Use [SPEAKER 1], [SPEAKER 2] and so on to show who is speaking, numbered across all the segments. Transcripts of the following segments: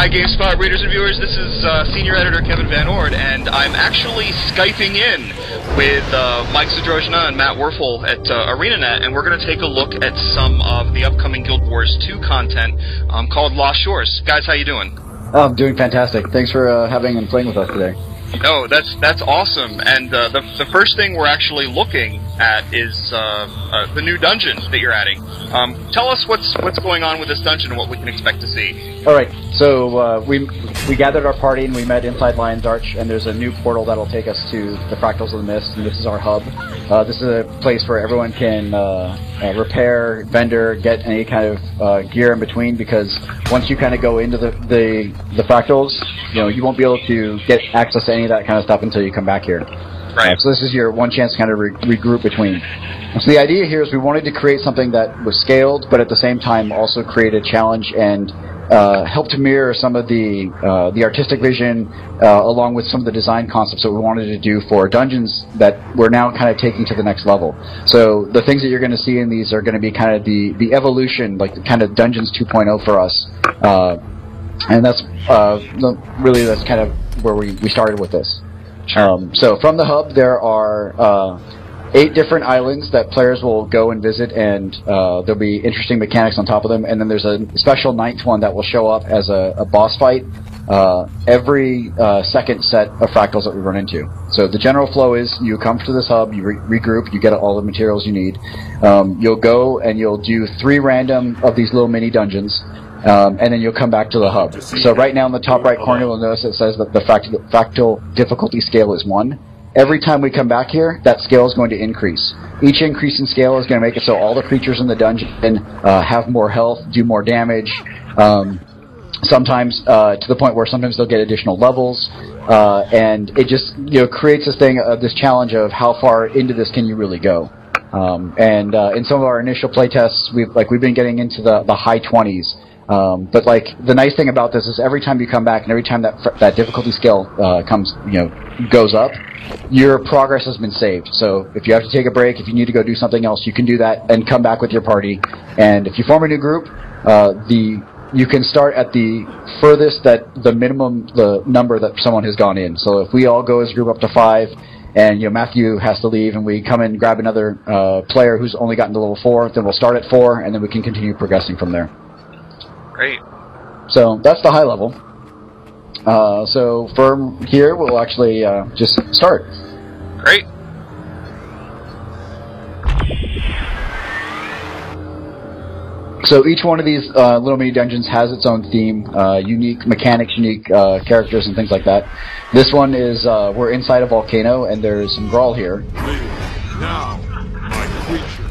[SPEAKER 1] Hi, GameSpot readers and viewers. This is Senior Editor Kevin Van Ord, and I'm actually Skyping in with Mike Zadrozhina and Matt Werfel at ArenaNet, and we're going to take a look at some of the upcoming Guild Wars 2 content called Lost Shores. Guys, how you doing?
[SPEAKER 2] Oh, I'm doing fantastic. Thanks for having and playing with us today.
[SPEAKER 1] Oh, that's awesome. And the first thing we're actually looking at is the new dungeon that you're adding. Tell us what's going on with this dungeon and what we can expect to see.
[SPEAKER 2] All right. So we gathered our party and we met inside Lion's Arch, and there's a new portal that'll take us to the Fractals of the Mist, and this is our hub. This is a place where everyone can repair, vendor, get any kind of gear in between, because once you kind of go into the Fractals, you won't be able to get access to any of that kind of stuff until you come back here.
[SPEAKER 1] Right.
[SPEAKER 2] So this is your one chance to kind of regroup between. So the idea here is we wanted to create something that was scaled, but at the same time also create a challenge and help to mirror some of the artistic vision along with some of the design concepts that we wanted to do for dungeons that we're now kind of taking to the next level. So the things that you're going to see in these are going to be kind of the evolution, like the kind of Dungeons 2.0 for us. And that's really that's kind of where we started with this. So from the hub, there are 8 different islands that players will go and visit, and there'll be interesting mechanics on top of them. And then there's a special 9th one that will show up as a boss fight every second set of fractals that we run into. So the general flow is you come to this hub, you regroup, you get all the materials you need. You'll go and you'll do 3 random of these little mini dungeons. And then you'll come back to the hub. So right now in the top right corner, you'll notice it says that the fractal difficulty scale is 1. Every time we come back here, that scale is going to increase. Each increase in scale is going to make it so all the creatures in the dungeon have more health, do more damage, sometimes to the point where sometimes they'll get additional levels, and it just creates this thing of this challenge of how far into this can you really go. And in some of our initial playtests, we've been getting into the high 20s. But the nice thing about this is every time you come back and every time that difficulty scale goes up, your progress has been saved. So if you have to take a break, if you need to go do something else, you can do that and come back with your party. And if you form a new group, you can start at the furthest the number that someone has gone in. So if we all go as a group up to 5, and Matthew has to leave, and we come and grab another player who's only gotten to level 4, then we'll start at 4, and then we can continue progressing from there.
[SPEAKER 1] Great.
[SPEAKER 2] So that's the high level. So from here, we'll actually just start.
[SPEAKER 1] Great.
[SPEAKER 2] So each one of these little mini dungeons has its own theme, unique mechanics, unique characters, and things like that. This one is we're inside a volcano, and there's some Grawl here.
[SPEAKER 3] Now, my creature.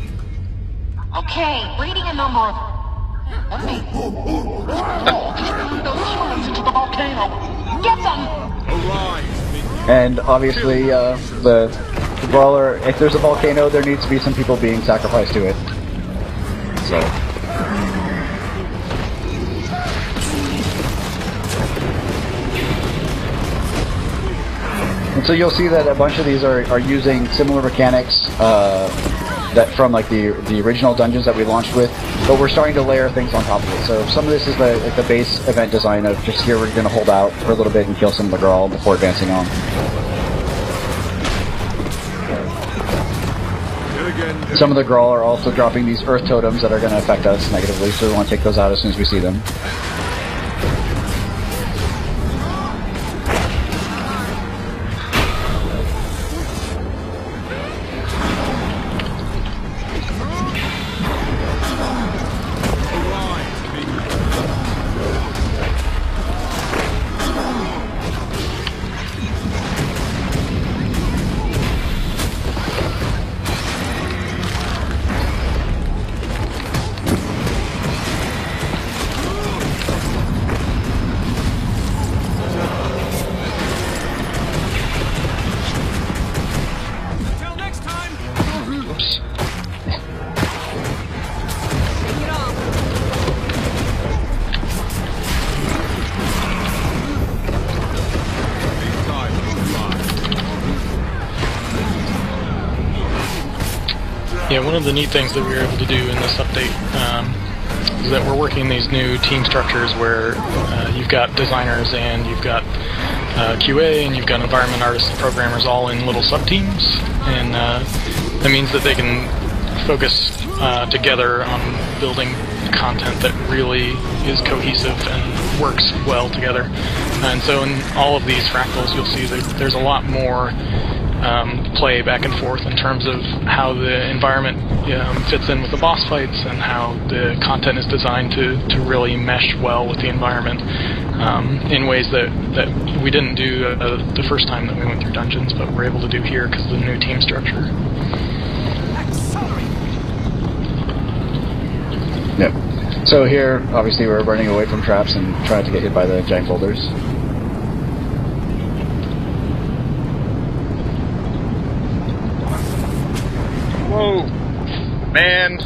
[SPEAKER 4] Okay, reading a number of... Let me... those humans into the volcano! Get them!
[SPEAKER 3] Arise!
[SPEAKER 2] And obviously, the brawler, if there's a volcano, there needs to be some people being sacrificed to it. So... And so you'll see that a bunch of these are using similar mechanics that from the original dungeons that we launched with, but we're starting to layer things on top of it. So some of this is the base event design of just here we're going to hold out for a little bit and kill some of the Grawl before advancing on. Some of the Grawl are also dropping these earth totems that are going to affect us negatively, so we want to take those out as soon as we see them.
[SPEAKER 5] Yeah, one of the neat things that we were able to do in this update is that we're working these new team structures where you've got designers and you've got QA and you've got environment artists and programmers all in little sub-teams, and that means that they can focus together on building content that really is cohesive and works well together. And so in all of these fractals, you'll see that there's a lot more play back and forth in terms of how the environment fits in with the boss fights and how the content is designed to really mesh well with the environment in ways that we didn't do the first time that we went through dungeons, but we're able to do here because of the new team structure.
[SPEAKER 2] Yep. So here, obviously, we're running away from traps and trying to get hit by the giant boulders.
[SPEAKER 1] Whoa! Man!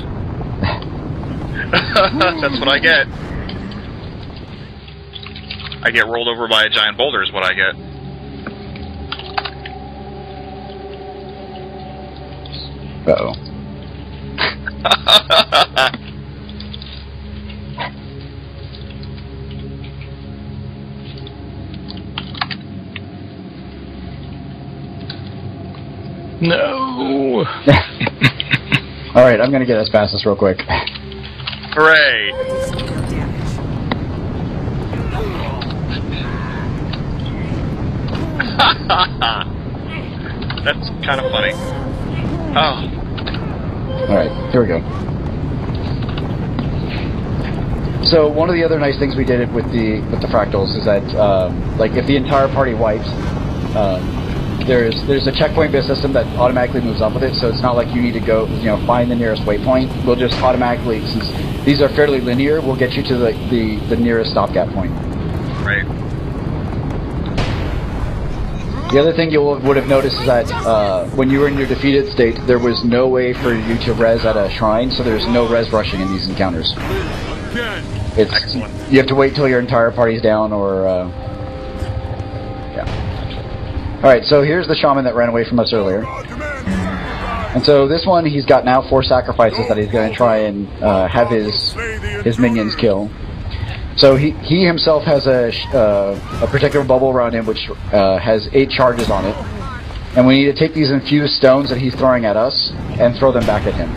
[SPEAKER 1] That's what I get. I get rolled over by a giant boulder is what I get.
[SPEAKER 2] Uh-oh.
[SPEAKER 5] No!
[SPEAKER 2] Alright, I'm gonna get us past this real quick.
[SPEAKER 1] Hooray! That's kind of funny. Oh.
[SPEAKER 2] Alright, here we go. So one of the other nice things we did with the fractals is that like if the entire party wipes, there's a checkpoint-based system that automatically moves up with it, so it's not like you need to go, find the nearest waypoint. We'll just automatically, since these are fairly linear, we'll get you to the nearest stopgap point.
[SPEAKER 1] Right.
[SPEAKER 2] The other thing you would have noticed is that when you were in your defeated state, there was no way for you to res at a shrine, so there's no res rushing in these encounters. It's
[SPEAKER 1] excellent.
[SPEAKER 2] You have to wait till your entire party's down, or Alright, so here's the shaman that ran away from us earlier. And so this one, he's got now 4 sacrifices that he's going to try and have his minions kill. So he himself has a particular bubble around him which has 8 charges on it. And we need to take these infused stones that he's throwing at us and throw them back at him.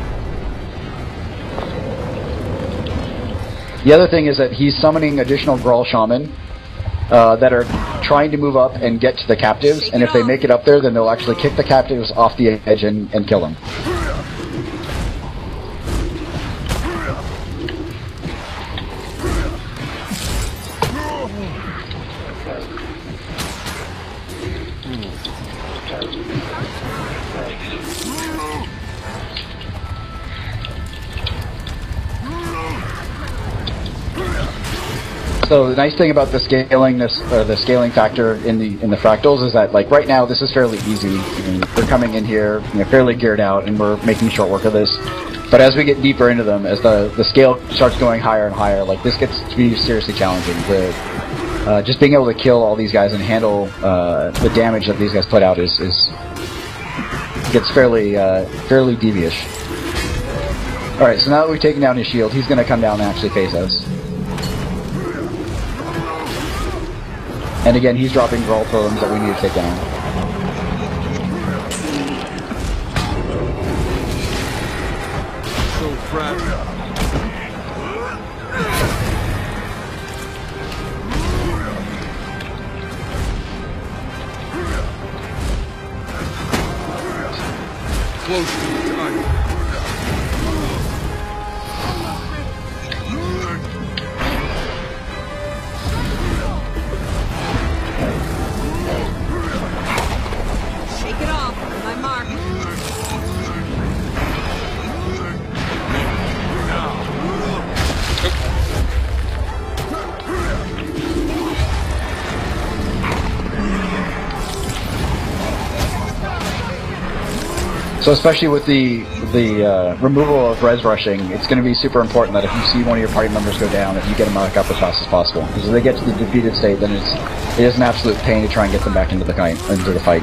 [SPEAKER 2] The other thing is that he's summoning additional Grawl Shaman that are trying to move up and get to the captives, and if they make it up there, then they'll actually kick the captives off the edge and kill them. So the nice thing about the scaling factor in the fractals is that, like, right now this is fairly easy. I mean, they're coming in here, fairly geared out, and we're making short work of this. But as we get deeper into them, as the scale starts going higher and higher, like, this gets to be seriously challenging. Just being able to kill all these guys and handle the damage that these guys put out gets fairly devious. All right, so now that we've taken down his shield, he's going to come down and actually face us. And again, he's dropping Grawl totems that we need to take down.
[SPEAKER 3] So fragile. Close to time.
[SPEAKER 2] So especially with the removal of res rushing, it's going to be super important that if you see one of your party members go down, that you get them back up as fast as possible. Because if they get to the defeated state, then it is an absolute pain to try and get them back into the fight.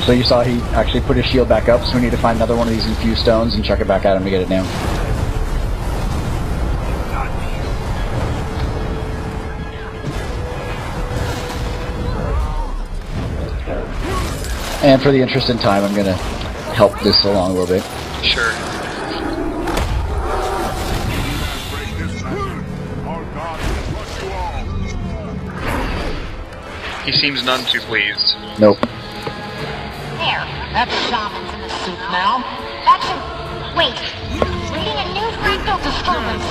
[SPEAKER 2] So you saw he actually put his shield back up, so we need to find another one of these infused stones and chuck it back at him to get it down. And for the interest in time, I'm going to help this along a little bit.
[SPEAKER 1] Sure. He seems none too pleased.
[SPEAKER 2] Nope.
[SPEAKER 4] There, that's shamans in the soup now. That should... Wait. Reading a new fractal disturbance.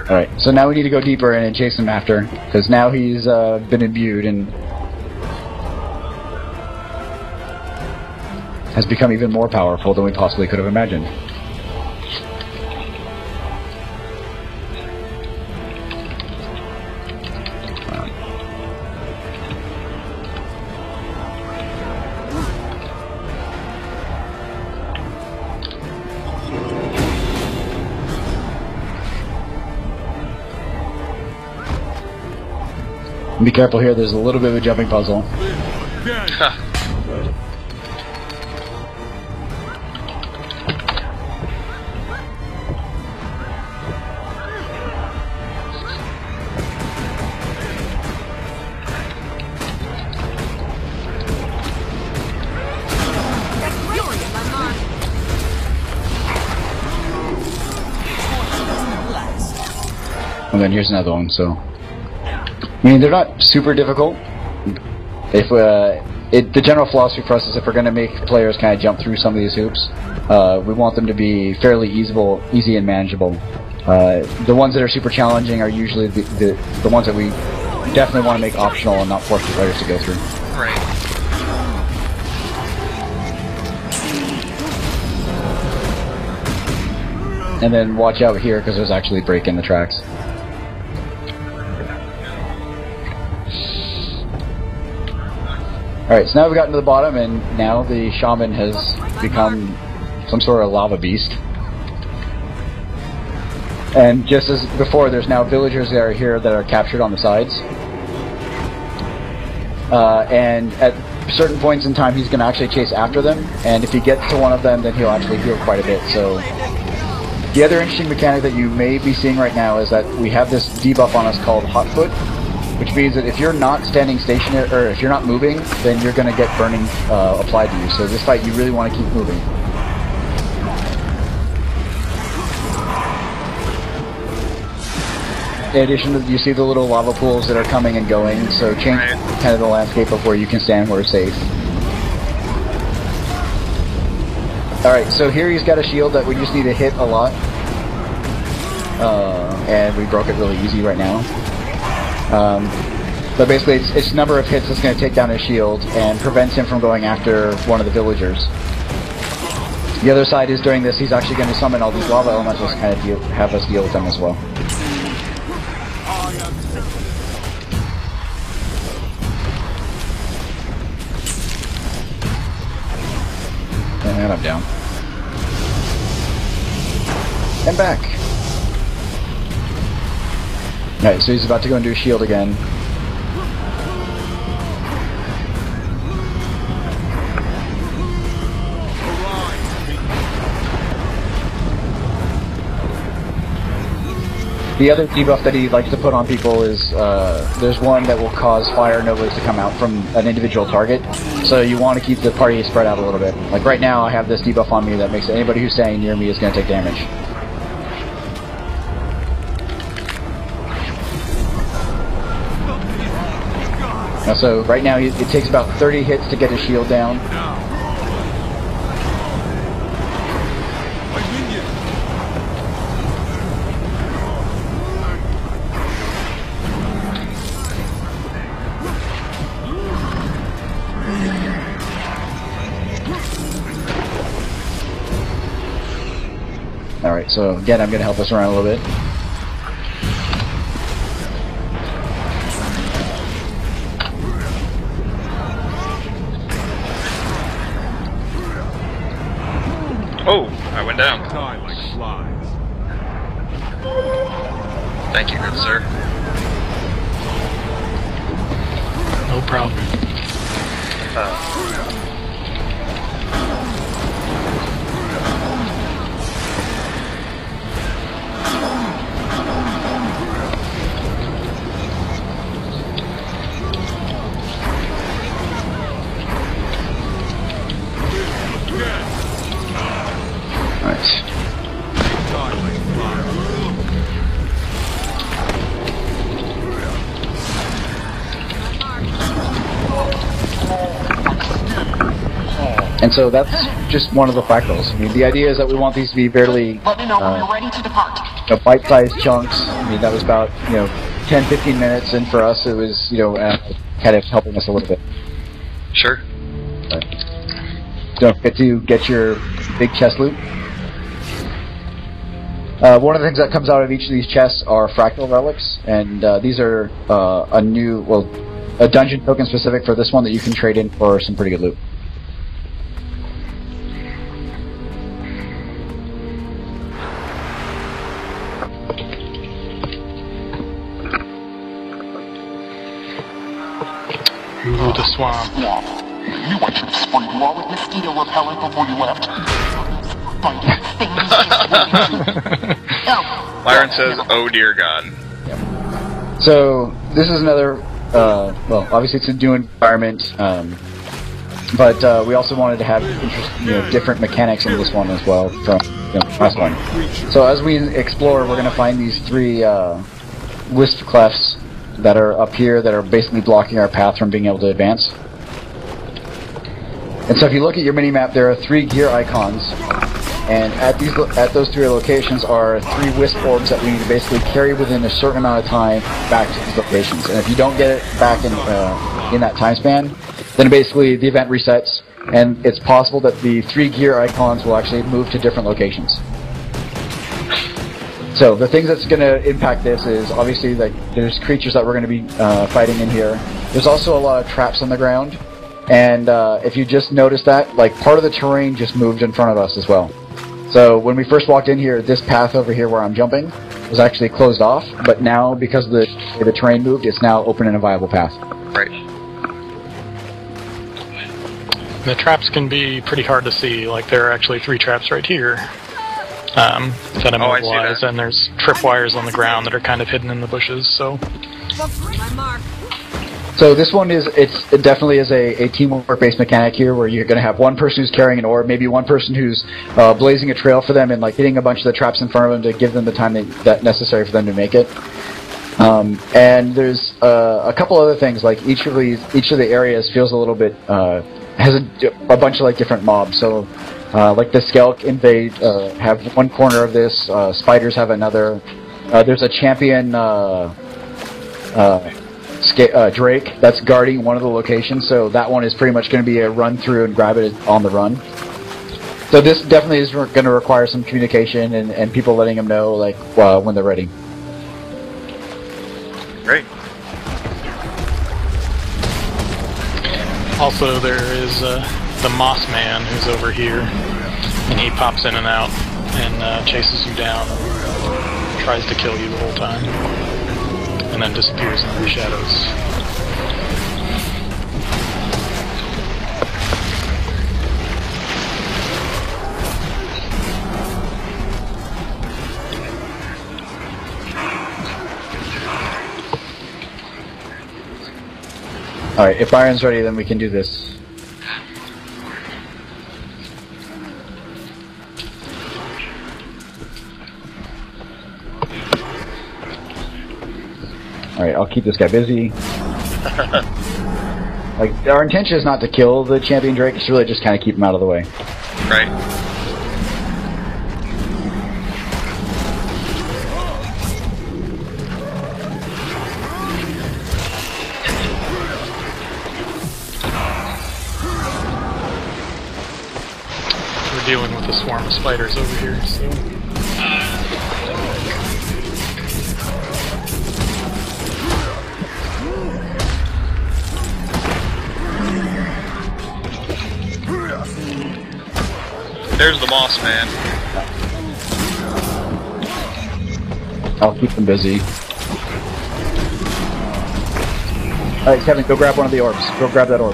[SPEAKER 2] Alright, so now we need to go deeper in and chase him after, because now he's been imbued and has become even more powerful than we possibly could have imagined. Be careful here, there's a little bit of a jumping puzzle. And then here's another one, so... I mean, they're not super difficult. If the general philosophy for us is if we're going to make players kind of jump through some of these hoops, we want them to be fairly easy and manageable. The ones that are super challenging are usually the ones that we definitely want to make optional and not force the players to go through.
[SPEAKER 1] Right.
[SPEAKER 2] And then watch out here because there's actually a break in the tracks. Alright, so now we've gotten to the bottom, and now the shaman has become some sort of lava beast. And just as before, there's now villagers that are here that are captured on the sides. And at certain points in time, he's going to actually chase after them, and if he gets to one of them, then he'll actually heal quite a bit. So the other interesting mechanic that you may be seeing right now is that we have this debuff on us called Hot Foot, which means that if you're not standing stationary, or if you're not moving, then you're going to get burning applied to you. So this fight, you really want to keep moving. In addition to, you see the little lava pools that are coming and going, so change kind of the landscape of where you can stand where it's safe. Alright, so here he's got a shield that we just need to hit a lot. And we broke it really easy right now. But basically, it's number of hits that's going to take down his shield and prevents him from going after one of the villagers. The other side is during this, he's actually going to summon all these lava elementals to kind of have us deal with them as well. And I'm down. And back. Alright, so he's about to go and do a shield again. The other debuff that he likes to put on people is there's one that will cause fire novas to come out from an individual target. So you want to keep the party spread out a little bit. Like right now I have this debuff on me that makes anybody who's standing near me is going to take damage. Now, so right now it takes about 30 hits to get his shield down. Alright, so again I'm going to help us around a little bit.
[SPEAKER 1] Oh, I went down. Thank you, good sir.
[SPEAKER 5] No problem.
[SPEAKER 2] Alright. And so that's just one of the fractals. I mean, the idea is that we want these to be fairly
[SPEAKER 4] Let me know when you're ready to depart.
[SPEAKER 2] bite-sized chunks. I mean, that was about 10, 15 minutes, and for us it was kind of helping us a little bit.
[SPEAKER 1] Sure.
[SPEAKER 2] Don't forget to get your big chest loot. One of the things that comes out of each of these chests are fractal relics, and these are a dungeon token specific for this one that you can trade in for some pretty good loot.
[SPEAKER 5] Ooh, the swamp.
[SPEAKER 4] Swamp. Knew I should have sprayed you all with mosquito repellent before you left. Biting things just waiting to... Oh.
[SPEAKER 1] Byron says, "Oh dear God."
[SPEAKER 2] So this is another, obviously it's a new environment, but we also wanted to have different mechanics in this one as well from the last one. So as we explore, we're going to find these three wisp clefts that are up here that are basically blocking our path from being able to advance. And so if you look at your mini-map, there are 3 gear icons, and at those 3 locations are 3 wisp orbs that we need to basically carry within a certain amount of time back to these locations. And if you don't get it back in that time span, then basically the event resets, and it's possible that the 3 gear icons will actually move to different locations. So the things that's going to impact this is obviously like there's creatures that we're going to be fighting in here. There's also a lot of traps on the ground, and if you just notice that, like part of the terrain just moved in front of us as well. So when we first walked in here, this path over here where I'm jumping was actually closed off, but now because of the terrain moved, it's now open and a viable path.
[SPEAKER 1] Right.
[SPEAKER 5] The traps can be pretty hard to see. Like there are actually 3 traps right here. That immobilize, and there's tripwires on the ground that are kind of hidden in the bushes. So
[SPEAKER 2] this one it definitely is a teamwork-based mechanic here, where you're going to have one person who's carrying an orb, maybe one person who's blazing a trail for them and like hitting a bunch of the traps in front of them to give them the time that necessary for them to make it. And there's a couple other things, like each of the areas feels a little bit has a bunch of like different mobs. So like the Skelk invade have one corner of this, spiders have another. There's a champion Drake that's guarding one of the locations, so that one is pretty much going to be a run through and grab it on the run. So this definitely is going to require some communication and people letting them know like when they're ready.
[SPEAKER 1] Great.
[SPEAKER 5] also there is the Moss Man who's over here, and he pops in and out and chases you down and tries to kill you the whole time, and then disappears into the shadows.
[SPEAKER 2] Alright, if Byron's ready, then we can do this. Alright, I'll keep this guy busy. Like, our intention is not to kill the champion Drake, it's really just kind of keep him out of the way.
[SPEAKER 1] Right.
[SPEAKER 5] Dealing with a swarm of spiders over here, so...
[SPEAKER 1] There's the Moss Man.
[SPEAKER 2] I'll keep them busy. Alright, Kevin, go grab one of the orbs. Go grab that orb.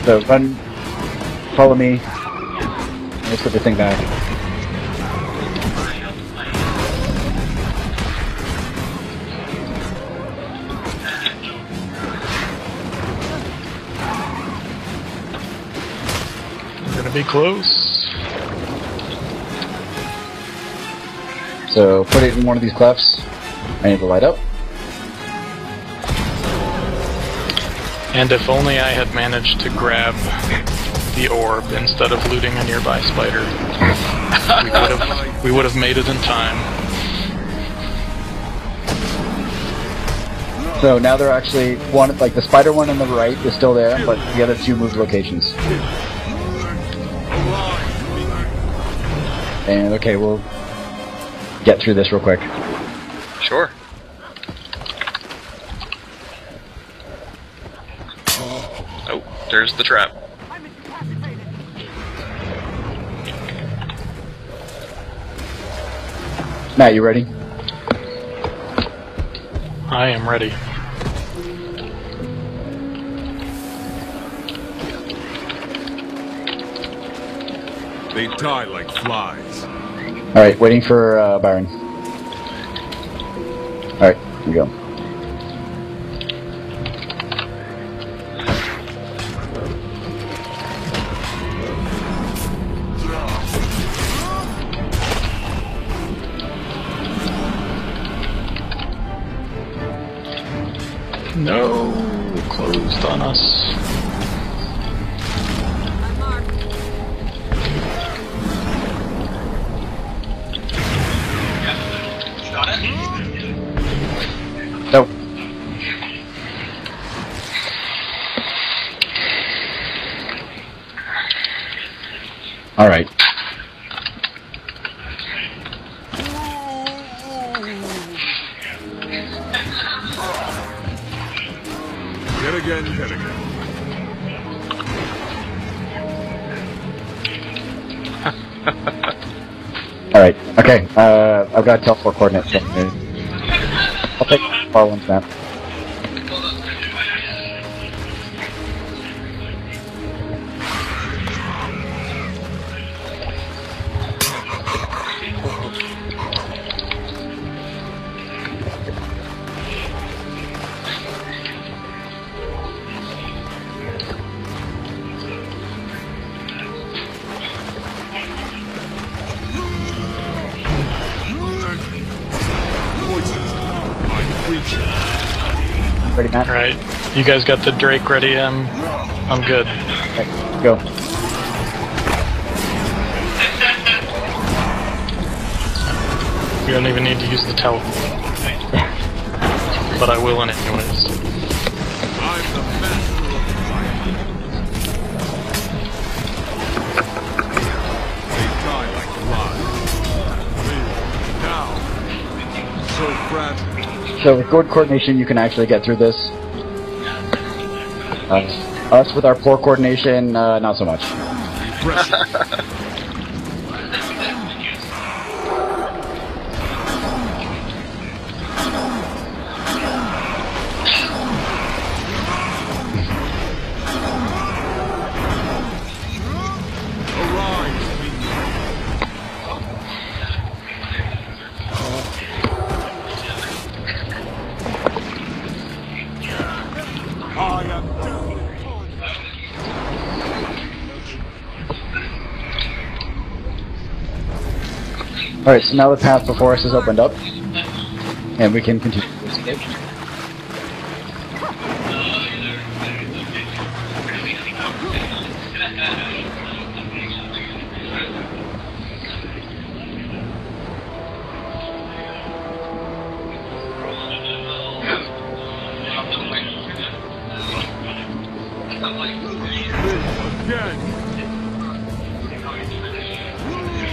[SPEAKER 2] So run, follow me. Let's put the thing back.
[SPEAKER 5] We're gonna be close.
[SPEAKER 2] So put it in one of these clefts. I need to light up.
[SPEAKER 5] And if only I had managed to grab the orb instead of looting a nearby spider, we would have made it in time.
[SPEAKER 2] So now they're actually one, like the spider one on the right is still there, but the other two moved locations. And okay, we'll get through this real quick.
[SPEAKER 1] Sure. Oh, there's the trap.
[SPEAKER 2] Matt, you ready?
[SPEAKER 5] I am ready.
[SPEAKER 3] They die like flies.
[SPEAKER 2] Alright, waiting for Byron. Alright, here we go.
[SPEAKER 5] No, closed on us.
[SPEAKER 2] Nope. Alright.
[SPEAKER 3] Yet again, yet again.
[SPEAKER 2] Alright, okay, I've got teleport coordinates. I'll take far one's map. Ready, Matt?
[SPEAKER 5] Alright, you guys got the Drake ready? I'm good.
[SPEAKER 2] Okay, go.
[SPEAKER 5] You don't even need to use the teleport. But I will anyways.
[SPEAKER 3] I'm the master of fire. They die like flies. Now, so fragile.
[SPEAKER 2] So with good coordination, you can actually get through this. Us with our poor coordination, not so much.
[SPEAKER 3] Impressive.
[SPEAKER 2] Alright, so now the path before us is opened up, and we can continue to escape.
[SPEAKER 3] Again.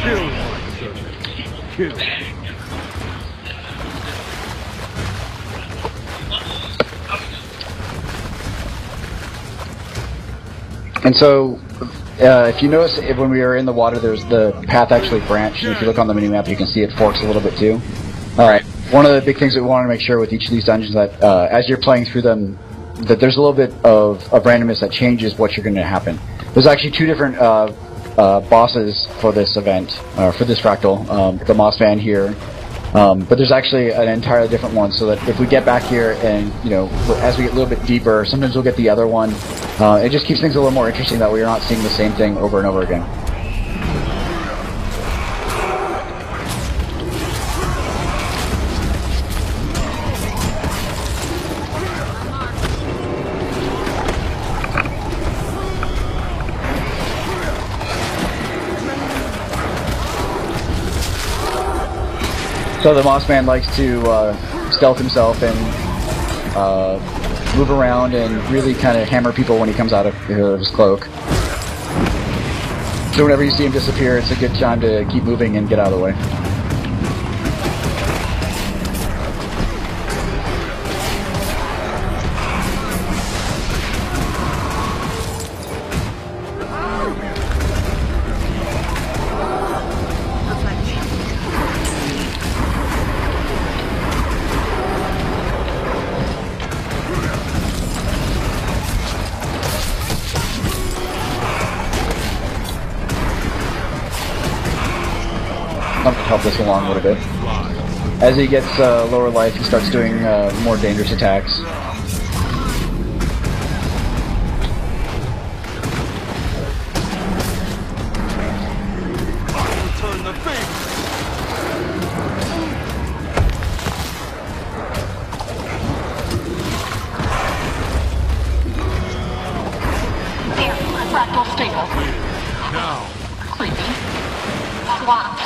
[SPEAKER 3] Kill my servant. Kill.
[SPEAKER 2] And so, if you notice, when we are in the water, there's the path actually branched, and if you look on the minimap, you can see it forks a little bit too. Alright, one of the big things that we want to make sure with each of these dungeons that as you're playing through them, that there's a little bit of randomness that changes what you're going to happen. There's actually two different bosses for this event, for this fractal, the Moss Van here, but there's actually an entirely different one, so that if we get back here and, you know, as we get a little bit deeper, sometimes we'll get the other one. It just keeps things a little more interesting that we're not seeing the same thing over and over again. So the Moss Man likes to stealth himself and move around and really kind of hammer people when he comes out of his cloak. So whenever you see him disappear, it's a good time to keep moving and get out of the way. Help this along a little bit. As he gets lower life, he starts doing more dangerous attacks.
[SPEAKER 3] Return the favor.
[SPEAKER 4] There, fractal stable.
[SPEAKER 3] Now.
[SPEAKER 4] Creepy. Swamped.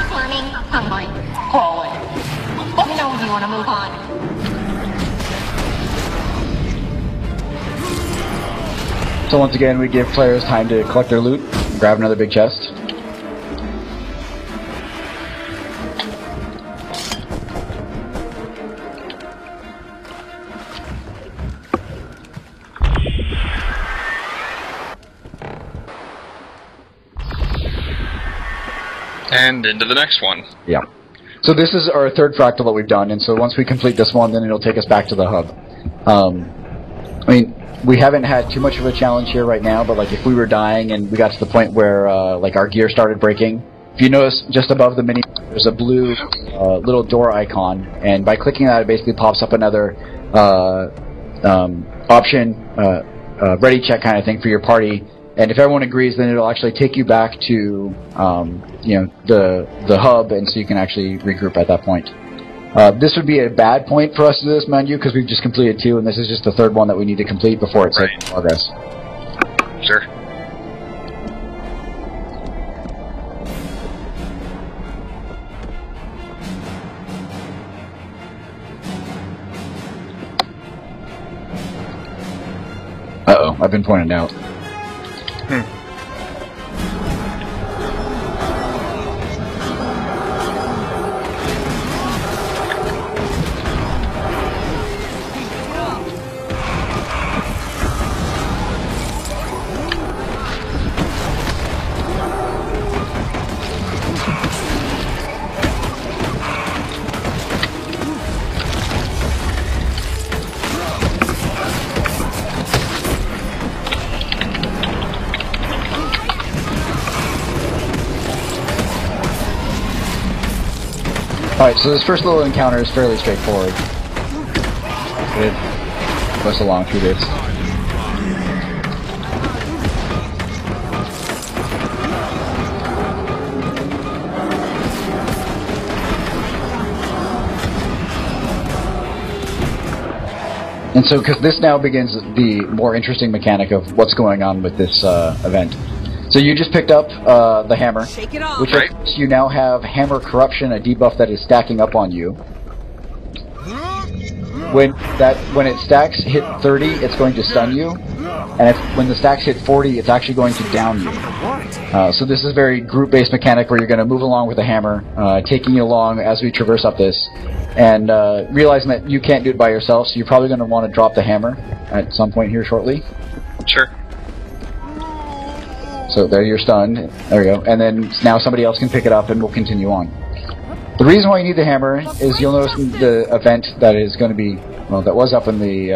[SPEAKER 4] Squirming. Hungry. Crawling. Let me know if you want to move on.
[SPEAKER 2] So once again, we give players time to collect their loot, grab another big chest.
[SPEAKER 1] And into the next one.
[SPEAKER 2] Yeah. So this is our third fractal that we've done, and so once we complete this one, then it'll take us back to the hub. I mean, we haven't had too much of a challenge here right now, but like if we were dying and we got to the point where like our gear started breaking, if you notice just above the mini, there's a blue little door icon, and by clicking that, it basically pops up another option, ready check kind of thing for your party. And if everyone agrees, then it'll actually take you back to, you know, the hub, and so you can actually regroup at that point. This would be a bad point for us to do this, mind you, because we've just completed 2, and this is just the third one that we need to complete before it's in progress.
[SPEAKER 1] Sure.
[SPEAKER 2] Uh-oh, I've been pointed out. Alright, so this first little encounter is fairly straightforward. It goes along through this. And so, because this now begins the more interesting mechanic of what's going on with this event. So you just picked up the hammer, which is, you now have hammer corruption, a debuff that is stacking up on you. When it stacks hit 30, it's going to stun you, and when the stacks hit 40, it's actually going to down you. So this is a very group-based mechanic where you're going to move along with the hammer, taking you along as we traverse up this, and realizing that you can't do it by yourself, so you're probably going to want to drop the hammer at some point here shortly.
[SPEAKER 1] Sure.
[SPEAKER 2] So there you're stunned. There we go. And then now somebody else can pick it up and we'll continue on. The reason why you need the hammer is you'll notice in the event that is going to be, well, that was up in the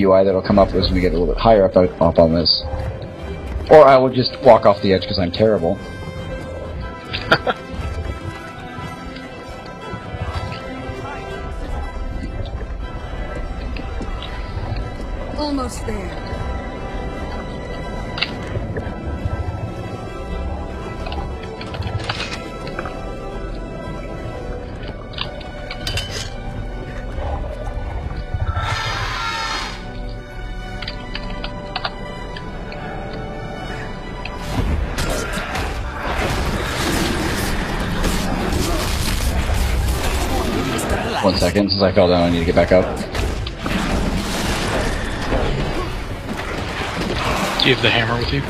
[SPEAKER 2] UI that'll come up as we get a little bit higher up on this. Or I will just walk off the edge because I'm terrible.
[SPEAKER 6] Almost there.
[SPEAKER 2] One second, since I fell down I need to get back up.
[SPEAKER 5] Do you have the hammer with you?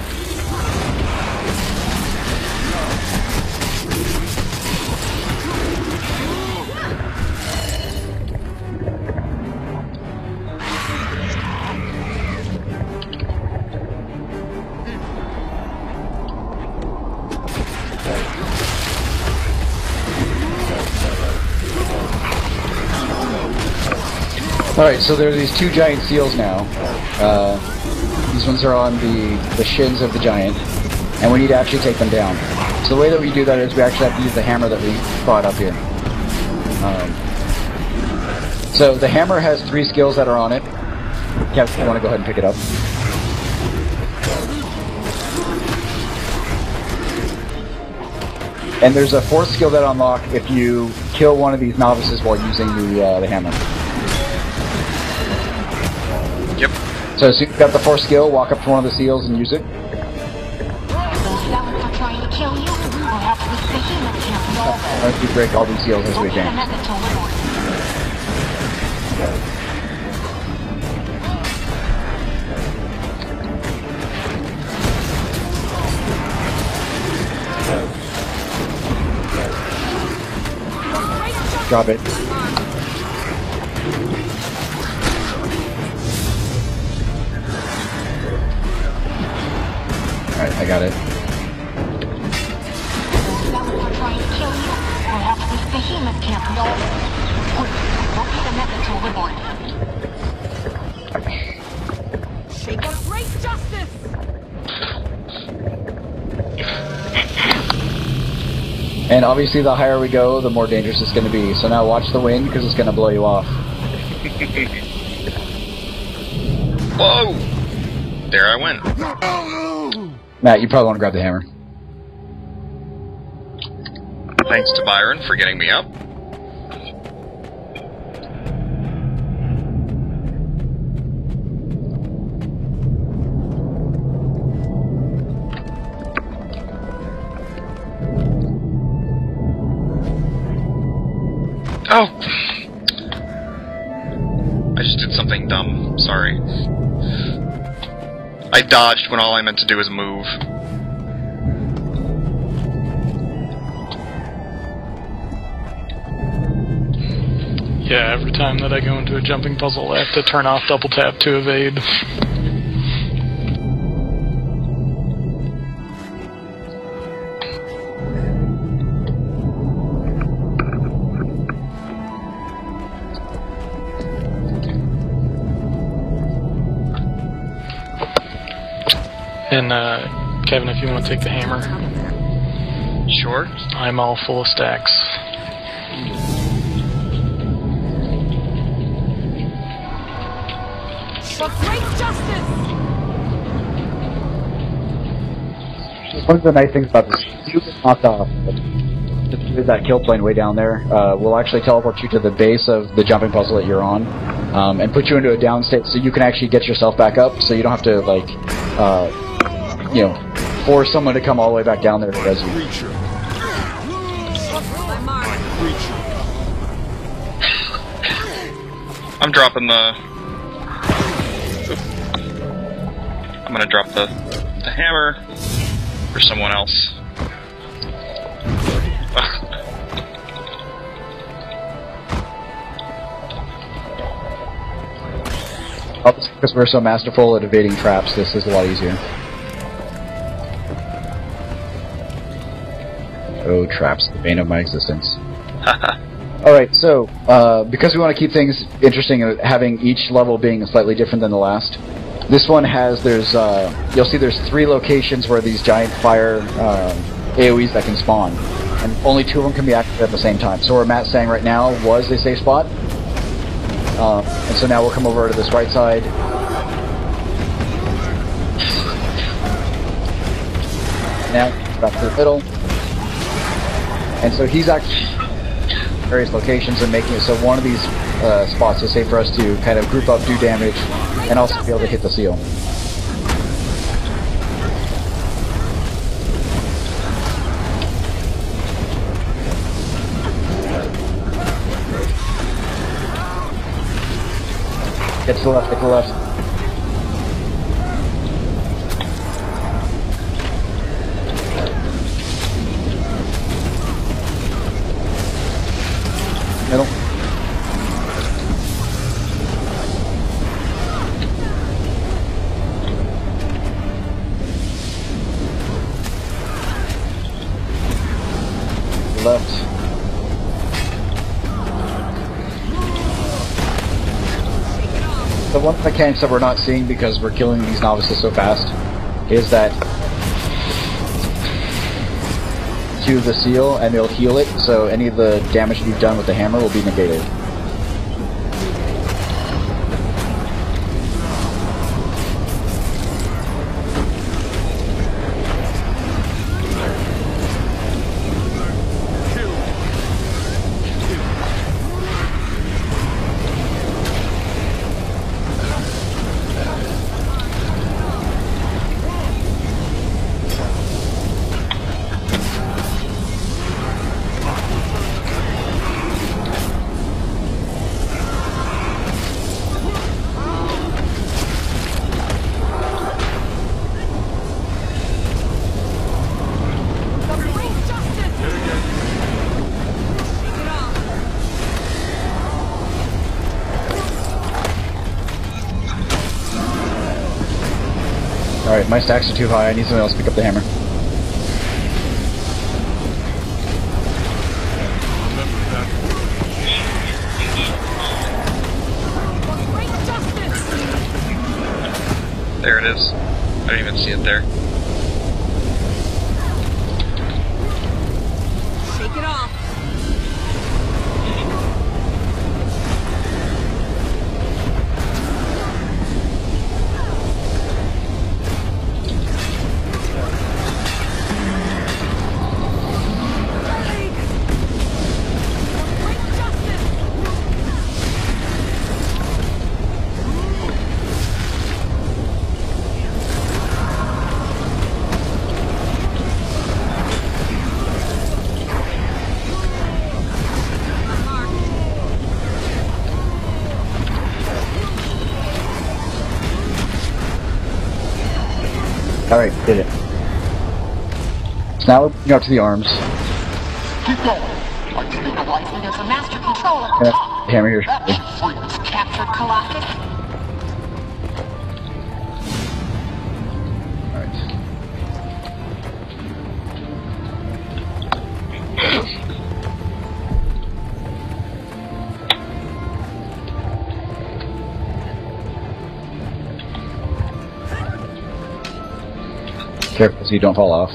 [SPEAKER 2] Alright, so there are these two giant seals now. These ones are on the shins of the giant, and we need to actually take them down. So the way that we do that is we actually have to use the hammer that we brought up here. So the hammer has 3 skills that are on it. Kev, you want to go ahead and pick it up? And there's a 4th skill that unlock if you kill one of these novices while using the hammer.
[SPEAKER 1] Yep.
[SPEAKER 2] So as you've got the 4th skill, walk up to one of the seals and use it.
[SPEAKER 4] Those zealots are trying to kill you. We'll have to the human champion.
[SPEAKER 2] Let's we break all these seals as we can. Drop it. Alright, I got it.
[SPEAKER 4] Those zealots are trying to kill you. We'll have to the human champion. Locate a method to liberate.
[SPEAKER 6] Shake up great justice!
[SPEAKER 2] And obviously the higher we go, the more dangerous it's going to be. So now watch the wind, because it's going to blow you off.
[SPEAKER 1] Whoa! There I went.
[SPEAKER 2] Matt, you probably want to grab the hammer.
[SPEAKER 1] Thanks to Byron for getting me up. Oh! I just did something dumb. Sorry. I dodged when all I meant to do was move.
[SPEAKER 5] Yeah, every time that I go into a jumping puzzle, I have to turn off double tap to evade. And, Kevin, if you want to take the hammer.
[SPEAKER 1] Sure.
[SPEAKER 5] I'm all full of stacks.
[SPEAKER 6] For great justice!
[SPEAKER 2] One of the nice things about this, if you get knocked off, with that kill plane way down there, we'll actually teleport you to the base of the jumping puzzle that you're on, and put you into a down state so you can actually get yourself back up, so you don't have to, like, you know, force someone to come all the way back down there to res you.
[SPEAKER 1] I'm dropping the... I'm gonna drop the hammer for someone else.
[SPEAKER 2] Because we're so masterful at evading traps, this is a lot easier. Oh, traps, the bane of my existence. Alright, so, because we want to keep things interesting, having each level being slightly different than the last, this one has, you'll see there's 3 locations where these giant fire AoEs that can spawn, and only 2 of them can be activated at the same time. So where Matt's saying right now was a safe spot, and so now we'll come over to this right side. Now, back to the middle. And so he's actually various locations and making it so one of these spots is safe for us to kind of group up, do damage, and also be able to hit the seal. Get to the left, get to the left. Middle. Left. The one mechanics that we're not seeing because we're killing these novices so fast is that to the seal and it'll heal it, so any of the damage we've done with the hammer will be negated. Alright, my stacks are too high. I need someone else to pick up the hammer.
[SPEAKER 1] There it is. I didn't even see it there.
[SPEAKER 6] Shake it off.
[SPEAKER 2] Alright, did it. So now we're moving up to the arms.
[SPEAKER 4] Keep going. I stabilize it as a master control at the
[SPEAKER 2] Yeah,
[SPEAKER 4] top.
[SPEAKER 2] hammer here.
[SPEAKER 4] That freak's captured Colossus.
[SPEAKER 2] Careful so you don't fall off.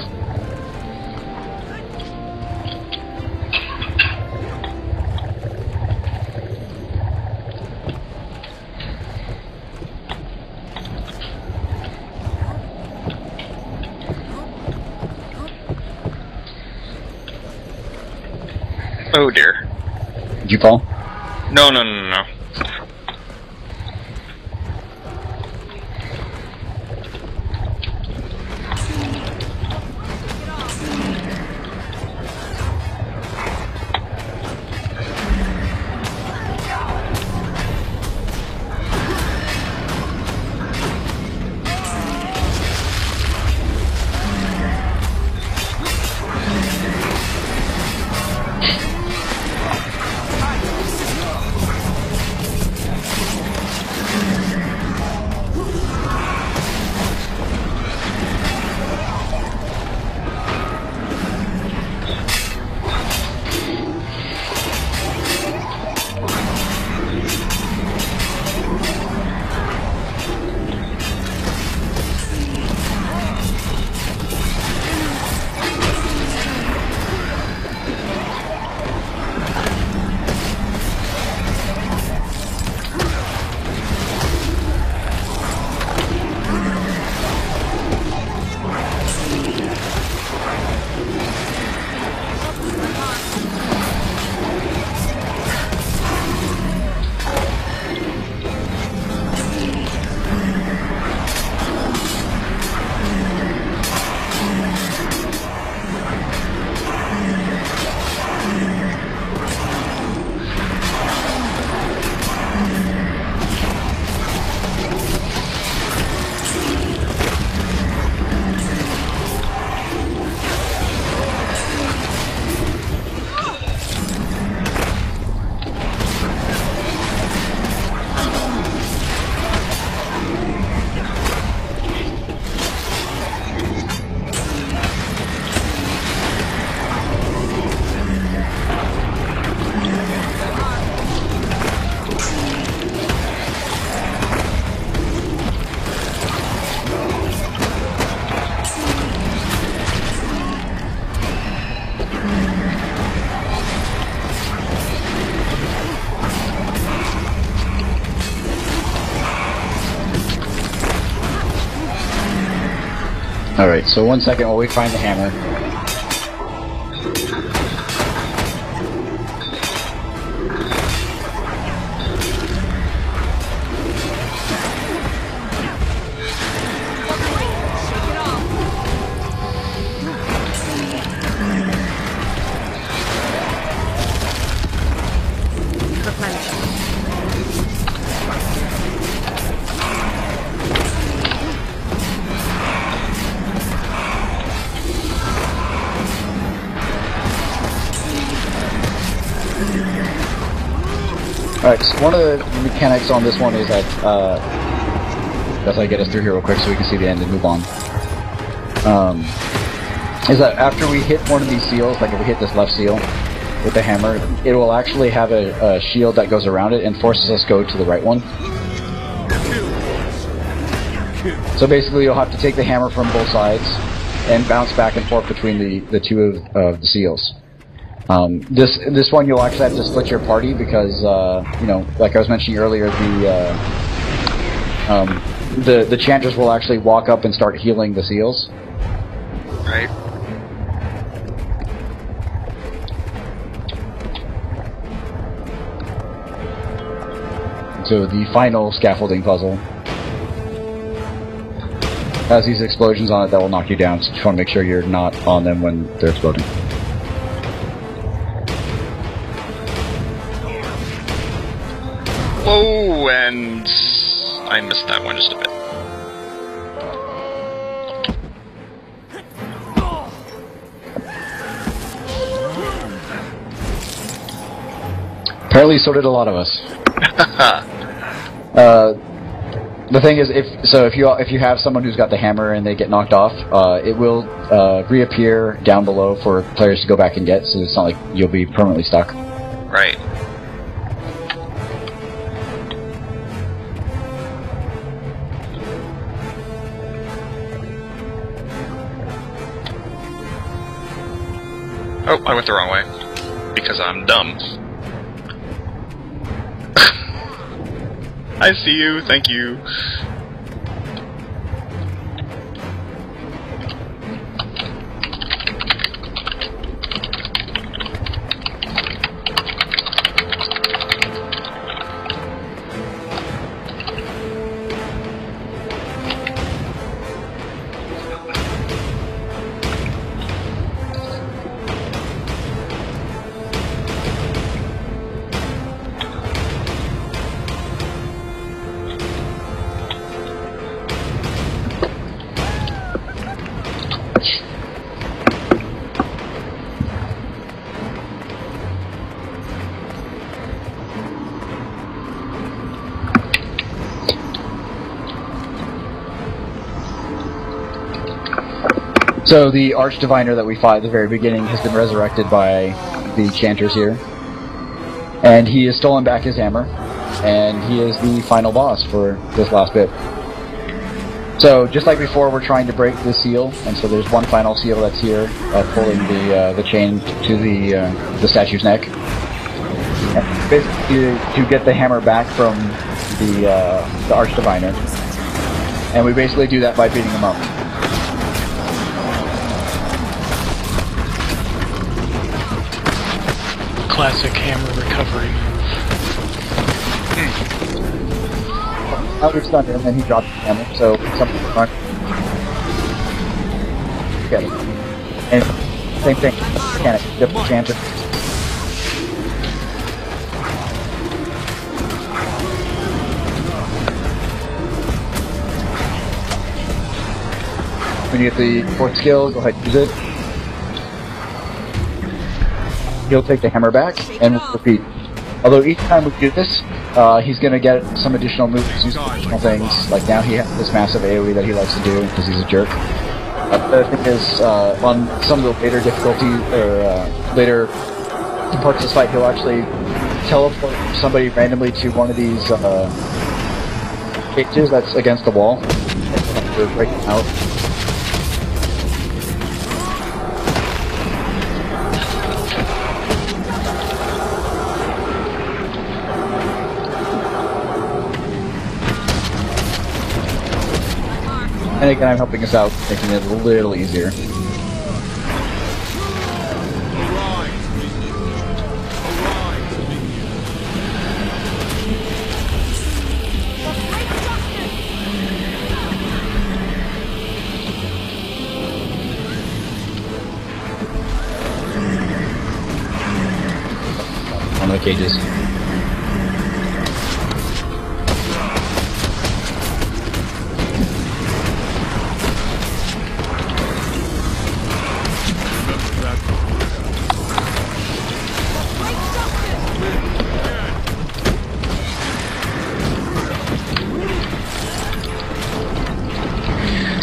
[SPEAKER 1] Oh dear.
[SPEAKER 2] Did you fall?
[SPEAKER 1] No, no, no, no, no.
[SPEAKER 2] Alright, so 1 second while we find the hammer. Alright, so one of the mechanics on this one is that, definitely get us through here real quick so we can see the end and move on. Is that after we hit one of these seals, like if we hit this left seal with the hammer, it will actually have a shield that goes around it and forces us to go to the right one. So basically you'll have to take the hammer from both sides and bounce back and forth between the two of the seals. This one you'll actually have to split your party because you know, like I was mentioning earlier, the chanters will actually walk up and start healing the seals.
[SPEAKER 1] Right.
[SPEAKER 2] So the final scaffolding puzzle has these explosions on it that will knock you down, so just want to make sure you're not on them when they're exploding.
[SPEAKER 1] Whoa, and I missed that one just a bit.
[SPEAKER 2] Apparently, so did a lot of us. The thing is, if you have someone who's got the hammer and they get knocked off, it will reappear down below for players to go back and get. So it's not like you'll be permanently stuck.
[SPEAKER 1] Right. Oh, I went the wrong way. Because I'm dumb. I see you, thank you.
[SPEAKER 2] So the Arch Diviner that we fought at the very beginning has been resurrected by the Chanters here. And he has stolen back his hammer, and he is the final boss for this last bit. So just like before, we're trying to break the seal, and so there's one final seal that's here, pulling the chain to the statue's neck. And basically to get the hammer back from the Arch Diviner. And we basically do that by beating him up.
[SPEAKER 5] Classic hammer recovery move.
[SPEAKER 2] Out of thunder, and then he dropped the hammer, so something run. Okay. And same thing, mechanic, different chanter. When you get the fourth skill, go ahead and use it. He'll take the hammer back, and we'll repeat. Although each time we do this, he's going to get some additional moves, use additional things. Like now he has this massive AoE that he likes to do because he's a jerk. The thing is, on some of the later difficulty, or later parts of this fight, he'll actually teleport somebody randomly to one of these cages that's against the wall, and we're breaking out. And again, I'm helping us out, making it a little easier.
[SPEAKER 3] Arise, minions. Arise, minions.
[SPEAKER 2] One of the cages.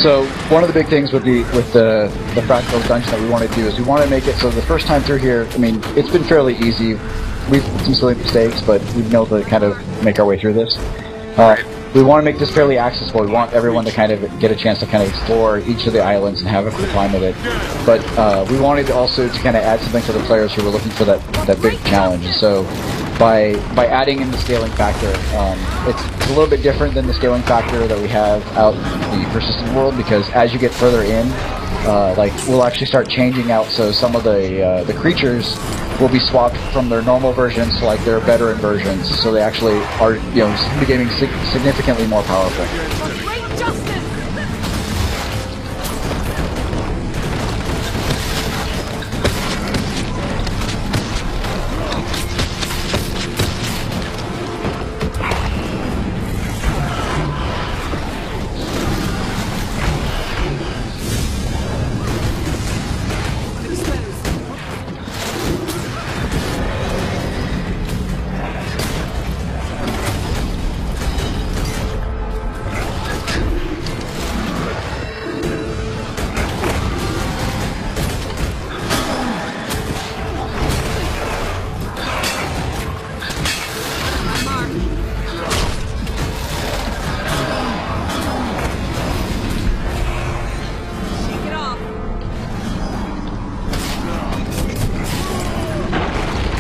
[SPEAKER 2] So one of the big things with the fractal dungeon that we want to do is we want to make it so the first time through here, I mean, it's been fairly easy. We've made some silly mistakes, but we've been able to kind of make our way through this. We want to make this fairly accessible. We want everyone to kind of get a chance to kind of explore each of the islands and have a cool time with it. But we wanted also to kind of add something for the players who were looking for that big challenge. And so by adding in the scaling factor, it's a little bit different than the scaling factor that we have out in the persistent world, because as you get further in, like we'll actually start changing out. So some of the creatures will be swapped from their normal versions to like their veteran versions, so they actually are, you know, becoming significantly more powerful.
[SPEAKER 6] Great justice!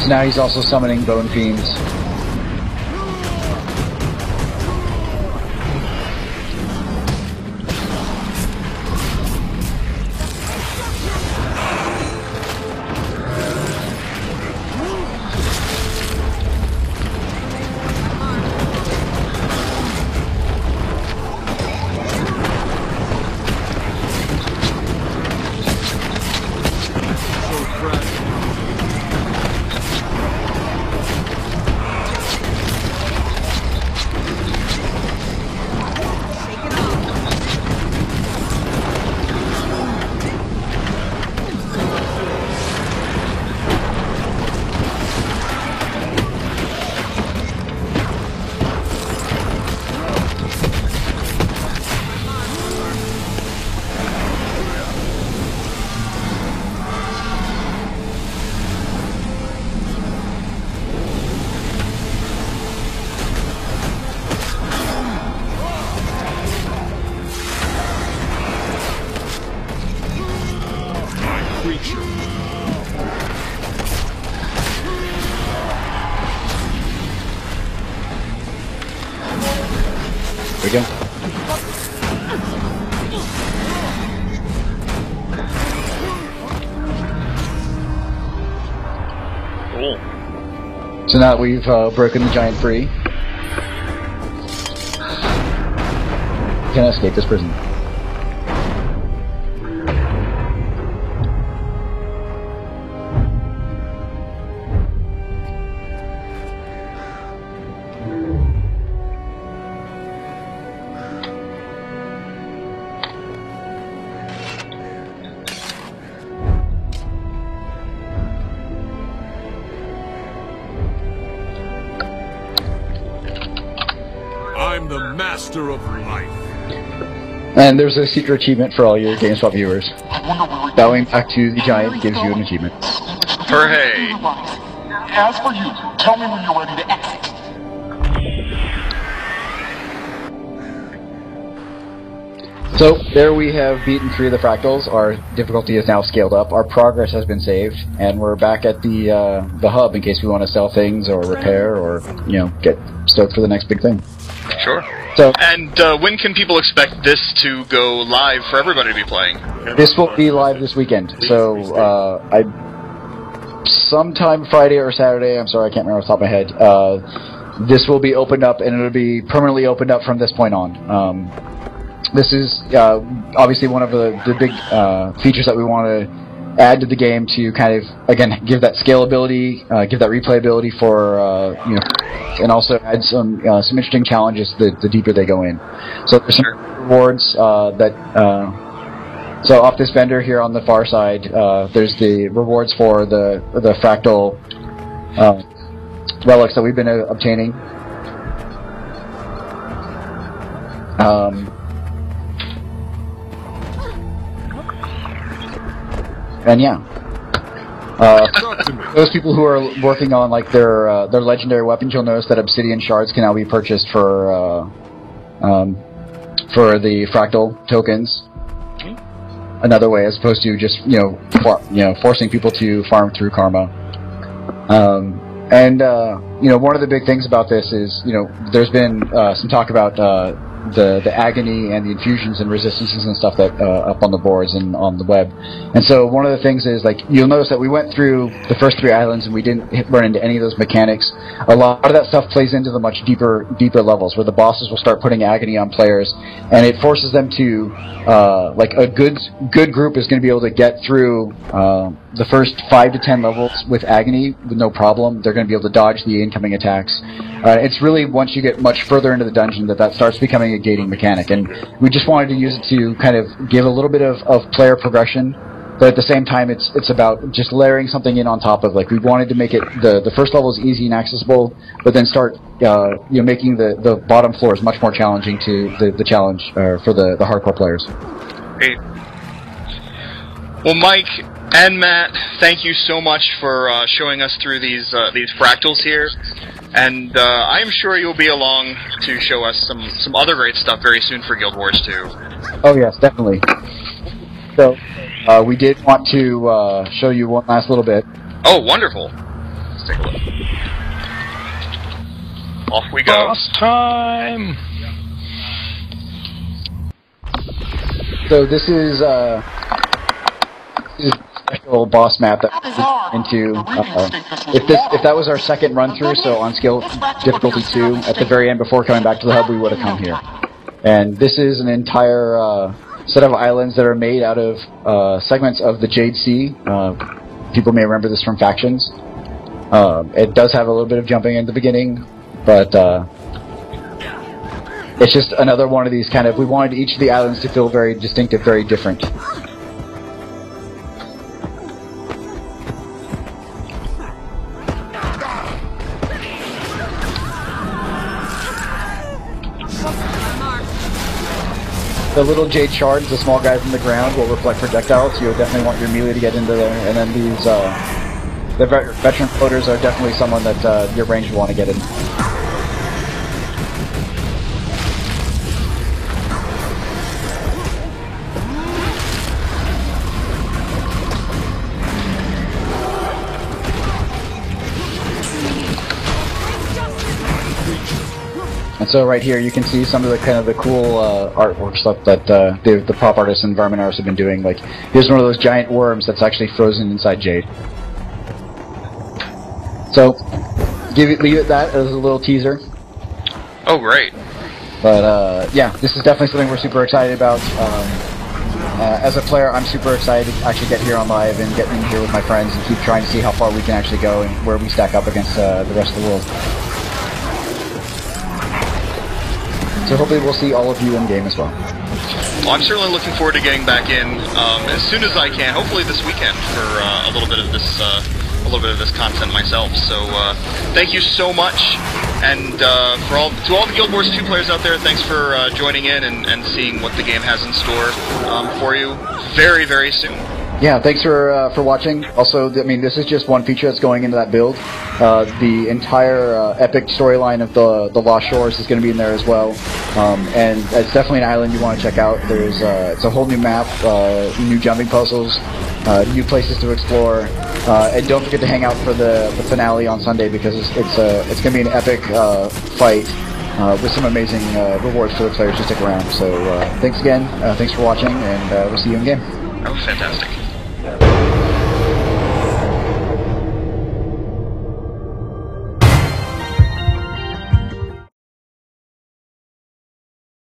[SPEAKER 2] So now he's also summoning Bone Fiends. There we go.
[SPEAKER 1] Cool.
[SPEAKER 2] So now that we've broken the giant free, we can escape this prison.
[SPEAKER 3] I'm the master of life.
[SPEAKER 2] And there's a secret achievement for all your GameSpot viewers. Bowing back to the giant gives you an achievement.
[SPEAKER 1] Hooray!
[SPEAKER 7] As for you, tell me when you're ready to exit.
[SPEAKER 2] So, there we have beaten 3 of the fractals. Our difficulty is now scaled up. Our progress has been saved, and we're back at the hub in case we want to sell things or repair or, you know, get stoked for the next big thing.
[SPEAKER 1] Sure.
[SPEAKER 2] So
[SPEAKER 1] And when can people expect this to go live for everybody to be playing?
[SPEAKER 2] this will be live this weekend. So sometime Friday or Saturday. I'm sorry, I can't remember off the top of my head. This will be opened up, and it'll be permanently opened up from this point on. This is obviously one of the big features that we want to add to the game to kind of, again, give that scalability, give that replayability for, and also add some interesting challenges the deeper they go in. So there's some rewards so off this vendor here on the far side, there's the rewards for the fractal relics that we've been obtaining. And yeah, those people who are working on like their legendary weapons, you'll notice that obsidian shards can now be purchased for the fractal tokens. Another way, as opposed to just forcing people to farm through karma. One of the big things about this is there's been some talk about the agony and the infusions and resistances and stuff that up on the boards and on the web. And so one of the things is, like, you'll notice that we went through the first 3 islands and we didn't run into any of those mechanics. A lot of that stuff plays into the much deeper levels, where the bosses will start putting agony on players, and it forces them to like a good group is going to be able to get through the first 5 to 10 levels with agony with no problem. They're going to be able to dodge the incoming attacks. It's really once you get much further into the dungeon that starts becoming a gating mechanic, and we just wanted to use it to kind of give a little bit of player progression, but at the same time it's about just layering something in on top of, like, we wanted to make it the first level is easy and accessible, but then start making the bottom floors much more challenging to the challenge for the hardcore players.
[SPEAKER 1] Great. Well, Mike and Matt, thank you so much for showing us through these fractals here. And I am sure you'll be along to show us some other great stuff very soon for Guild Wars 2.
[SPEAKER 2] Oh yes, definitely. So we did want to show you one last little bit.
[SPEAKER 1] Oh, wonderful! Let's take a look. Off we go.
[SPEAKER 5] Boss time!
[SPEAKER 2] So this is a special boss map that we're into. If that was our second run through, so on skill difficulty 2, at the very end before coming back to the hub, we would have come here. And this is an entire set of islands that are made out of segments of the Jade Sea. People may remember this from Factions. It does have a little bit of jumping in the beginning, but it's just another one of these kind of, we wanted each of the islands to feel very distinctive, very different. The little jade shards, the small guys in the ground, will reflect projectiles, so you'll definitely want your melee to get into there. And then these, the veteran floaters are definitely someone that your range will want to get in. And so right here you can see some of the kind of the cool artwork stuff that the prop artists and environment artists have been doing. Like, here's one of those giant worms that's actually frozen inside jade. So leave it that as a little teaser.
[SPEAKER 1] Oh, great.
[SPEAKER 2] But yeah, this is definitely something we're super excited about. As a player, I'm super excited to actually get here on live and get in here with my friends and keep trying to see how far we can actually go and where we stack up against the rest of the world. So hopefully we'll see all of you in game as well.
[SPEAKER 1] Well, I'm certainly looking forward to getting back in as soon as I can. Hopefully this weekend for a little bit of this content myself. So thank you so much, and to all the Guild Wars 2 players out there, thanks for joining in and seeing what the game has in store for you very, very soon.
[SPEAKER 2] Yeah, thanks for watching. Also, I mean, this is just one feature that's going into that build. The entire epic storyline of the Lost Shores is going to be in there as well, and it's definitely an island you want to check out. There's it's a whole new map, new jumping puzzles, new places to explore, and don't forget to hang out for the finale on Sunday, because it's going to be an epic fight. with some amazing rewards for the players to stick around. So thanks again, thanks for watching, and we'll see you in game.
[SPEAKER 1] Oh, fantastic.